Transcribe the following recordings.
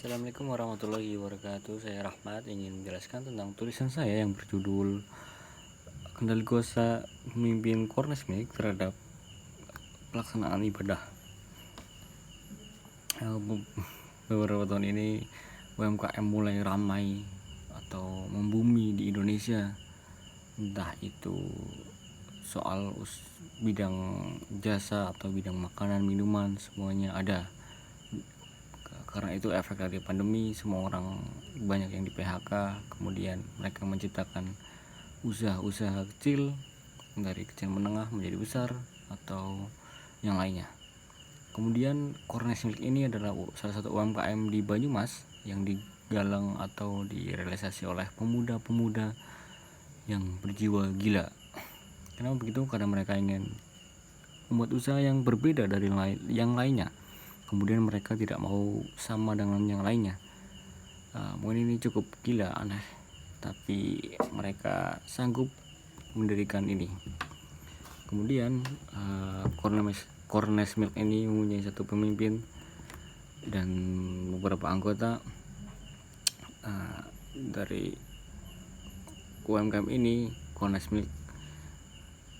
Assalamualaikum warahmatullahi wabarakatuh. Saya Rahmat ingin menjelaskan tentang tulisan saya yang berjudul Kendali Kuasa Pemimpin Kornesmik terhadap pelaksanaan ibadah. Beberapa tahun ini UMKM mulai ramai atau membumi di Indonesia. Entah itu soal bidang jasa atau bidang makanan, minuman, semuanya ada. Karena itu efek dari pandemi, semua orang banyak yang di PHK, kemudian mereka menciptakan usaha-usaha kecil, dari kecil menengah menjadi besar atau yang lainnya. Kemudian Kornesmik ini adalah salah satu UMKM di Banyumas yang digalang atau direalisasi oleh pemuda-pemuda yang berjiwa gila. Kenapa begitu? Karena mereka ingin membuat usaha yang berbeda dari yang lainnya. Kemudian mereka tidak mau sama dengan yang lainnya. Mungkin ini cukup gila, aneh, tapi mereka sanggup mendirikan ini. Kemudian Kornesmik ini mempunyai satu pemimpin dan beberapa anggota. Dari UMKM ini, Kornesmik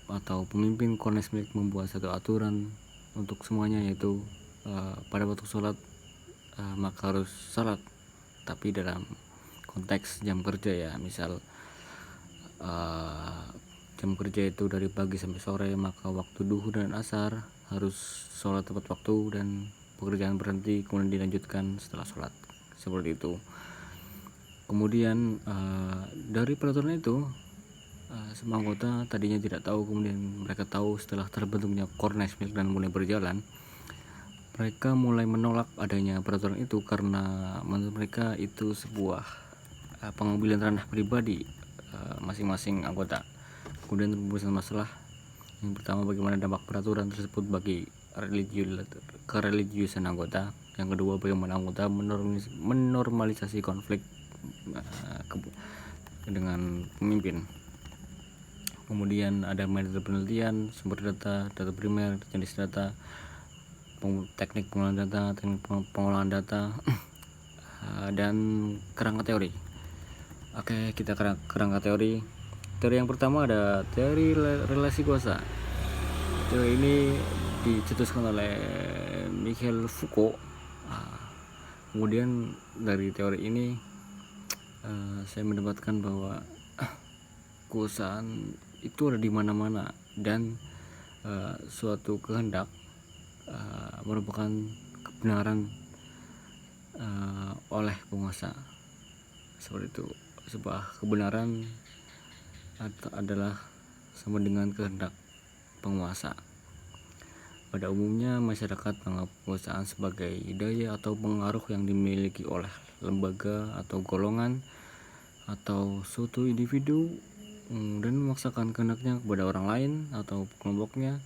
atau pemimpin Kornesmik membuat satu aturan untuk semuanya, yaitu pada waktu sholat maka harus sholat, tapi dalam konteks jam kerja ya. Misal jam kerja itu dari pagi sampai sore, maka waktu duhur dan asar harus sholat tepat waktu dan pekerjaan berhenti kemudian dilanjutkan setelah sholat, seperti itu. Kemudian dari peraturan itu semua anggota tadinya tidak tahu, kemudian mereka tahu setelah terbentuknya Kornesmik dan mulai berjalan. Mereka mulai menolak adanya peraturan itu karena menurut mereka itu sebuah pengambilan ranah pribadi masing-masing anggota. Kemudian timbul masalah. Yang pertama, bagaimana dampak peraturan tersebut bagi kereligiusan anggota. Yang kedua, bagaimana anggota menormalisasi konflik dengan pemimpin. Kemudian ada metode penelitian, sumber data, data primer, jenis data, teknik pengolahan data, dan kerangka teori. Oke, kita kerangka teori. Teori yang pertama ada teori relasi kuasa. Teori ini dicetuskan oleh Michel Foucault. Kemudian dari teori ini saya mendapatkan bahwa kekuasaan itu ada di mana-mana dan suatu kehendak merupakan kebenaran oleh penguasa. Seperti itu, sebuah kebenaran adalah sama dengan kehendak penguasa. Pada umumnya masyarakat menganggap kekuasaan sebagai daya atau pengaruh yang dimiliki oleh lembaga atau golongan atau suatu individu dan memaksakan kehendaknya kepada orang lain atau kelompoknya.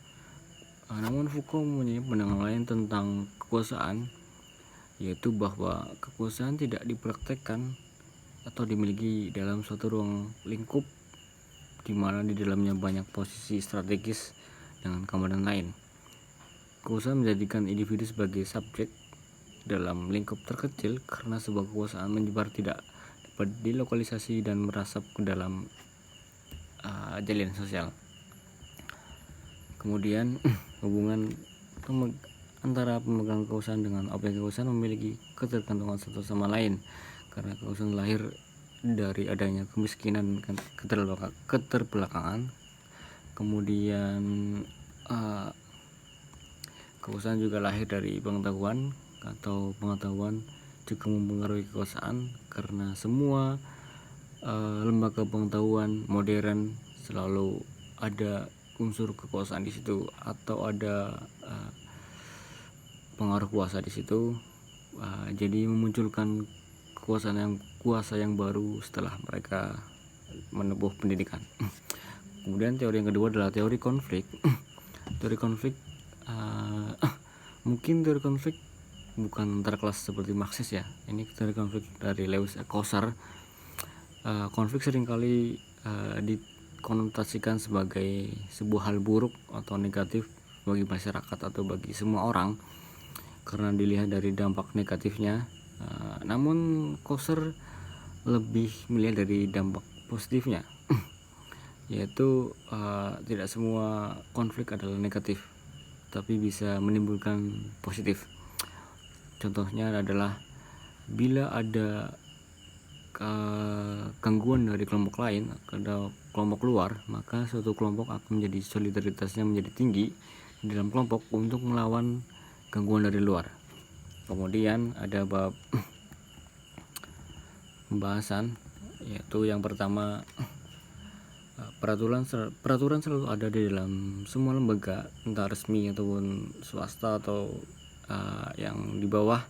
Namun Foucault mempunyai pandangan lain tentang kekuasaan, yaitu bahwa kekuasaan tidak dipraktekkan atau dimiliki dalam suatu ruang lingkup di mana di dalamnya banyak posisi strategis dengan komandan lain. Kekuasaan menjadikan individu sebagai subjek dalam lingkup terkecil karena sebuah kekuasaan menyebar tidak dapat dilokalisasi dan merasap ke dalam jaringan sosial. Kemudian hubungan antara pemegang kekuasaan dengan objek kekuasaan memiliki ketergantungan satu sama lain, karena kekuasaan lahir dari adanya kemiskinan dan keterbelakangan. Kemudian kekuasaan juga lahir dari pengetahuan, atau pengetahuan juga mempengaruhi kekuasaan, karena semua lembaga pengetahuan modern selalu ada unsur kekuasaan di situ, atau ada pengaruh kuasa di situ. Jadi memunculkan kuasa yang baru setelah mereka menempuh pendidikan. Kemudian teori yang kedua adalah teori konflik. Teori konflik mungkin teori konflik bukan terkelas seperti Marxis ya. Ini teori konflik dari Lewis Coser. Konflik seringkali dikonotasikan sebagai sebuah hal buruk atau negatif bagi masyarakat atau bagi semua orang, karena dilihat dari dampak negatifnya Namun Koser lebih melihat dari dampak positifnya, yaitu tidak semua konflik adalah negatif, tapi bisa menimbulkan positif. Contohnya adalah bila ada gangguan dari kelompok lain, ada kelompok luar, maka suatu kelompok akan menjadi solidaritasnya menjadi tinggi di dalam kelompok untuk melawan gangguan dari luar. Kemudian ada bab pembahasan, yaitu yang pertama, peraturan selalu ada di dalam semua lembaga, entah resmi ataupun swasta atau yang di bawah.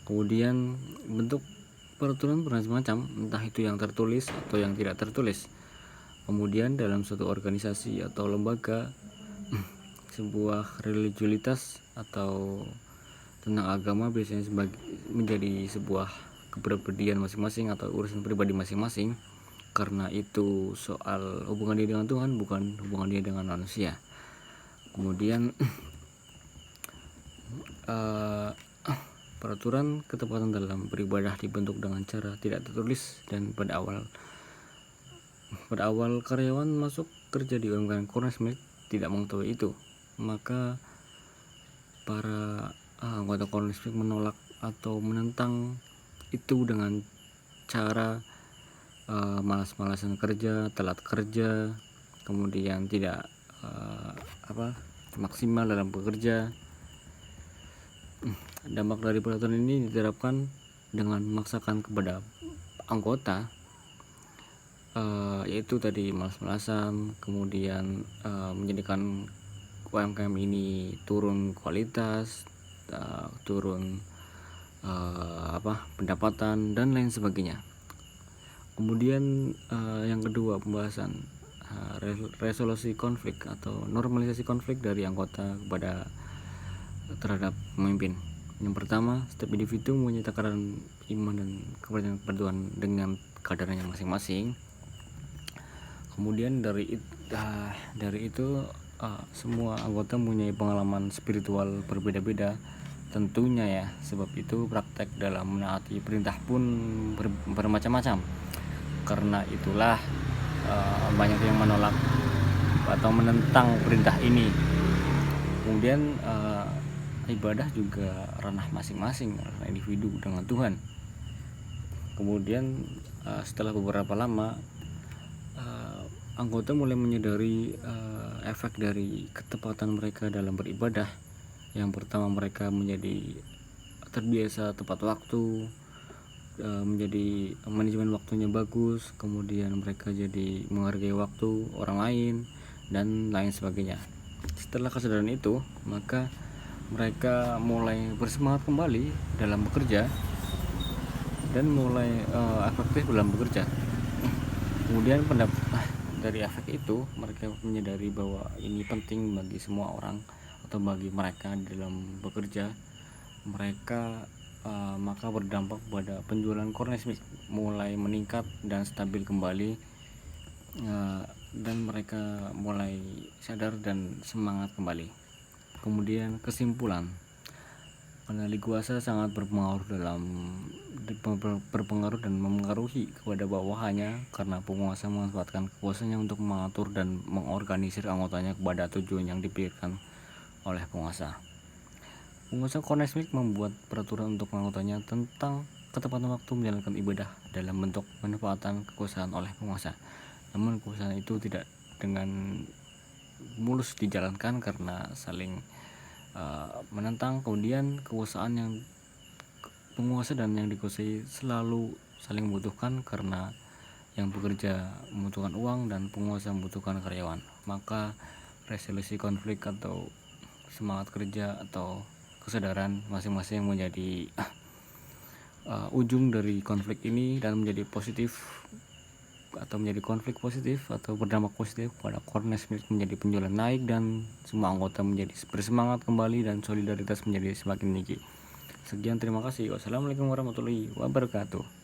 Kemudian bentuk peraturan bermacam-macam, entah itu yang tertulis atau yang tidak tertulis. Kemudian dalam suatu organisasi atau lembaga, sebuah religiulitas atau tentang agama biasanya menjadi sebuah kepribadian masing-masing atau urusan pribadi masing-masing, karena itu soal hubungan dia dengan Tuhan, bukan hubungan dia dengan manusia. Kemudian peraturan ketepatan dalam beribadah dibentuk dengan cara tidak tertulis, dan pada awal karyawan masuk kerja di UMKM Cornersmith tidak mengetahui itu, maka para anggota Cornersmith menolak atau menentang itu dengan cara malas-malasan kerja, telat kerja, kemudian tidak maksimal dalam bekerja. Dampak dari peraturan ini diterapkan dengan memaksakan kepada anggota, yaitu tadi malas-malasan, kemudian menjadikan UMKM ini turun kualitas, turun pendapatan dan lain sebagainya. Kemudian yang kedua, pembahasan resolusi konflik atau normalisasi konflik dari anggota terhadap pemimpin. Yang pertama, setiap individu mempunyai takaran iman dan kepercayaan kepada Tuhan dengan kadarnya masing-masing. Kemudian dari itu semua anggota mempunyai pengalaman spiritual berbeda-beda tentunya ya, sebab itu praktek dalam menaati perintah pun bermacam-macam. Karena itulah banyak yang menolak atau menentang perintah ini. Kemudian ibadah juga ranah masing-masing, ranah individu dengan Tuhan. Kemudian setelah beberapa lama anggota mulai menyadari efek dari ketepatan mereka dalam beribadah. Yang pertama, mereka menjadi terbiasa tepat waktu, menjadi manajemen waktunya bagus, kemudian mereka jadi menghargai waktu orang lain dan lain sebagainya. Setelah kesadaran itu, maka mereka mulai bersemangat kembali dalam bekerja dan mulai efektif dalam bekerja. Kemudian dari efek itu, mereka menyadari bahwa ini penting bagi semua orang atau bagi mereka dalam bekerja. Mereka maka berdampak pada penjualan Cornersmith mulai meningkat dan stabil kembali, dan mereka mulai sadar dan semangat kembali. Kemudian kesimpulan, kendali kuasa sangat berpengaruh dan memengaruhi kepada bawahannya, karena penguasa memanfaatkan kekuasaannya untuk mengatur dan mengorganisir anggotanya kepada tujuan yang dipikirkan oleh penguasa. Penguasa Cornersmith membuat peraturan untuk anggotanya tentang ketepatan waktu menjalankan ibadah dalam bentuk manfaatan kekuasaan oleh penguasa. Namun kekuasaan itu tidak dengan mulus dijalankan karena saling menentang. Kemudian kekuasaan yang penguasa dan yang dikuasai selalu saling membutuhkan, karena yang bekerja membutuhkan uang dan penguasa membutuhkan karyawan. Maka resolusi konflik atau semangat kerja atau kesadaran masing-masing menjadi ujung dari konflik ini dan menjadi konflik positif atau berdampak positif pada Cornersmith, menjadi penjualan naik dan semua anggota menjadi bersemangat kembali dan solidaritas menjadi semakin tinggi. Sekian, terima kasih. Wassalamualaikum warahmatullahi wabarakatuh.